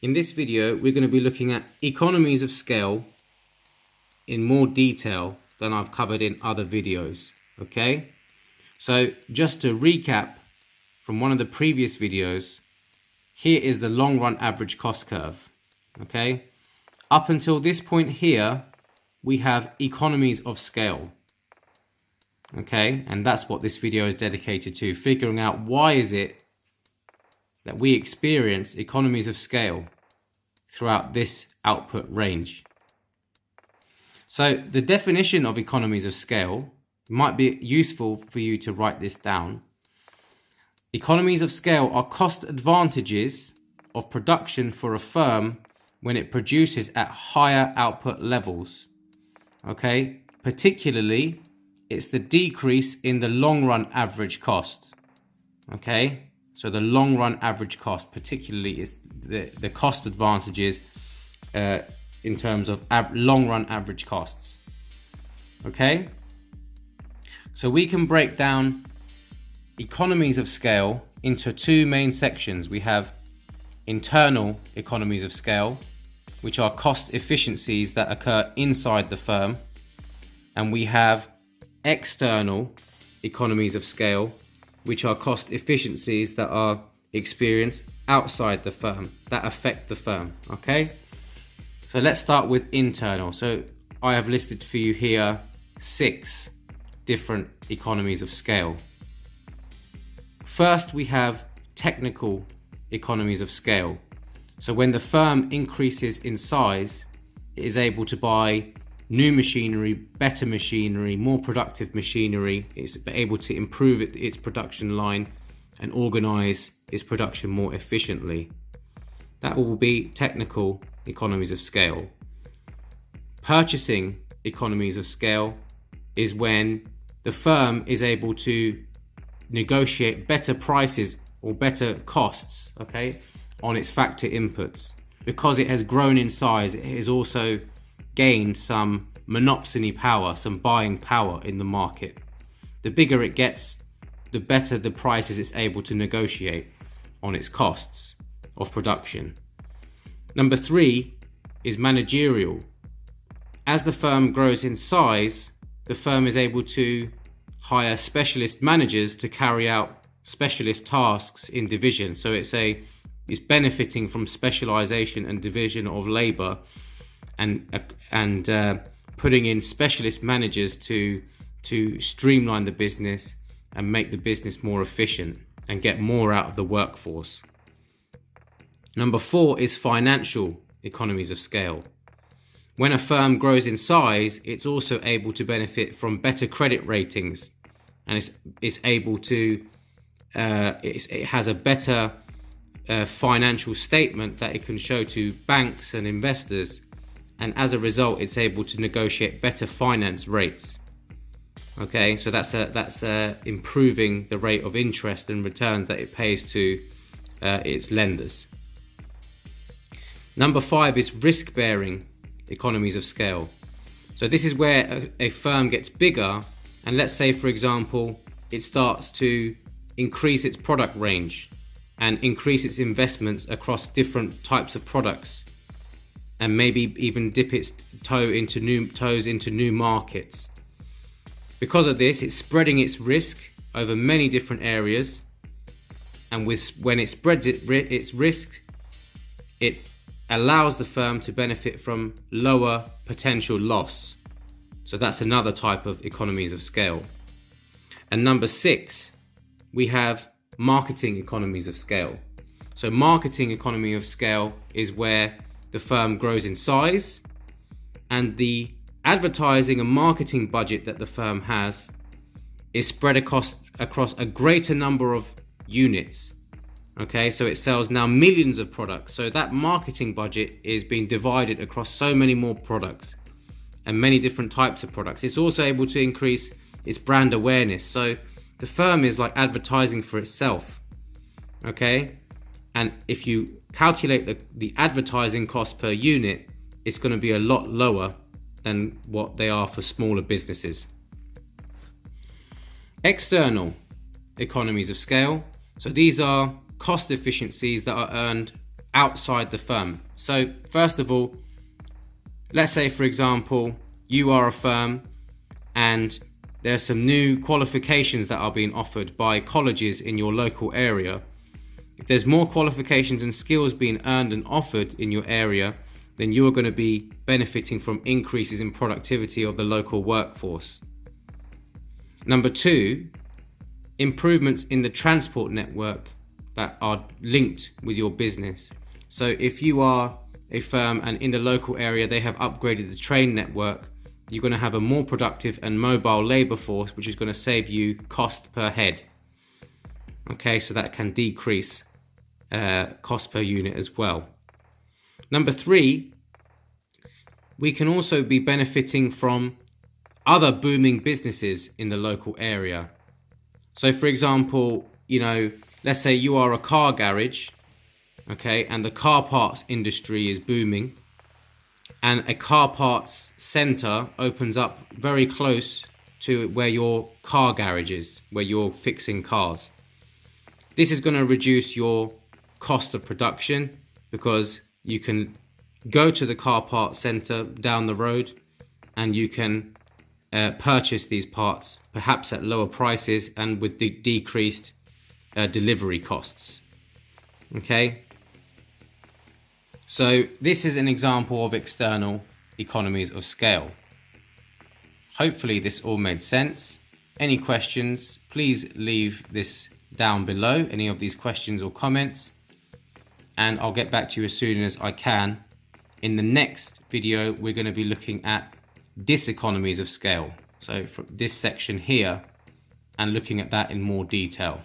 In this video, we're going to be looking at economies of scale in more detail than I've covered in other videos. Okay, so just to recap from one of the previous videos, here is the long run average cost curve. Okay, up until this point here, we have economies of scale. Okay, and that's what this video is dedicated to, figuring out why is it that we experience economies of scale throughout this output range. So the definition of economies of scale might be useful for you to write this down. Economies of scale are cost advantages of production for a firm when it produces at higher output levels. Okay, particularly it's the decrease in the long run average cost. Okay, so the long run average cost particularly is the cost advantages in terms of long run average costs. Okay, so we can break down economies of scale into two main sections. We have internal economies of scale, which are cost efficiencies that occur inside the firm, and we have external economies of scale, which are cost efficiencies that are experienced outside the firm, that affect the firm. Okay, so let's start with internal. So I have listed for you here 6 different economies of scale. First, we have technical economies of scale. So when the firm increases in size, it is able to buy new machinery, better machinery, more productive machinery. It's able to improve its production line and organize its production more efficiently. That will be technical economies of scale. Purchasing economies of scale is when the firm is able to negotiate better prices or better costs, okay, on its factor inputs. Because it has grown in size, it has also gained some monopsony power, some buying power in the market. The bigger it gets, the better the prices it's able to negotiate on its costs of production. Number 3 is managerial. As the firm grows in size, the firm is able to hire specialist managers to carry out specialist tasks in division. So it's benefiting from specialization and division of labor, and putting in specialist managers to streamline the business and make the business more efficient and get more out of the workforce. Number 4 is financial economies of scale. When a firm grows in size, it's also able to benefit from better credit ratings, and it's able to it has a better financial statement that it can show to banks and investors, and as a result it's able to negotiate better finance rates. Okay, so that's improving the rate of interest and returns that it pays to its lenders. Number 5 is risk-bearing economies of scale. So this is where a firm gets bigger, and let's say, for example, it starts to increase its product range and increase its investments across different types of products, and maybe even dip its toes into new markets. Because of this, it's spreading its risk over many different areas, and when it spreads its risk, it allows the firm to benefit from lower potential loss. So that's another type of economies of scale. And number 6, we have marketing economies of scale. So marketing economy of scale is where the firm grows in size, and the advertising and marketing budget that the firm has is spread across a greater number of units. Okay, so it sells now millions of products. So that marketing budget is being divided across so many more products and many different types of products. It's also able to increase its brand awareness. So the firm is like advertising for itself. Okay, and if you calculate the advertising cost per unit, it's going to be a lot lower than what they are for smaller businesses. External economies of scale. So these are cost efficiencies that are earned outside the firm. So first of all, let's say for example you are a firm and there are some new qualifications that are being offered by colleges in your local area. If there's more qualifications and skills being earned and offered in your area, then you are going to be benefiting from increases in productivity of the local workforce. Number two, improvements in the transport network that are linked with your business. So if you are a firm and in the local area they have upgraded the train network, you're going to have a more productive and mobile labor force, which is going to save you cost per head. Okay, so that can decrease cost per unit as well. Number three, we can also be benefiting from other booming businesses in the local area. So for example, let's say you are a car garage, okay, and the car parts industry is booming, and a car parts center opens up very close to where your car garage is, where you're fixing cars. This is going to reduce your cost of production because you can go to the car parts center down the road and you can purchase these parts perhaps at lower prices and with the decreased delivery costs. Okay, so this is an example of external economies of scale. Hopefully this all made sense. Any questions, please leave this down below, any of these questions or comments, and I'll get back to you as soon as I can. In the next video, we're going to be looking at diseconomies of scale. So from this section here and looking at that in more detail.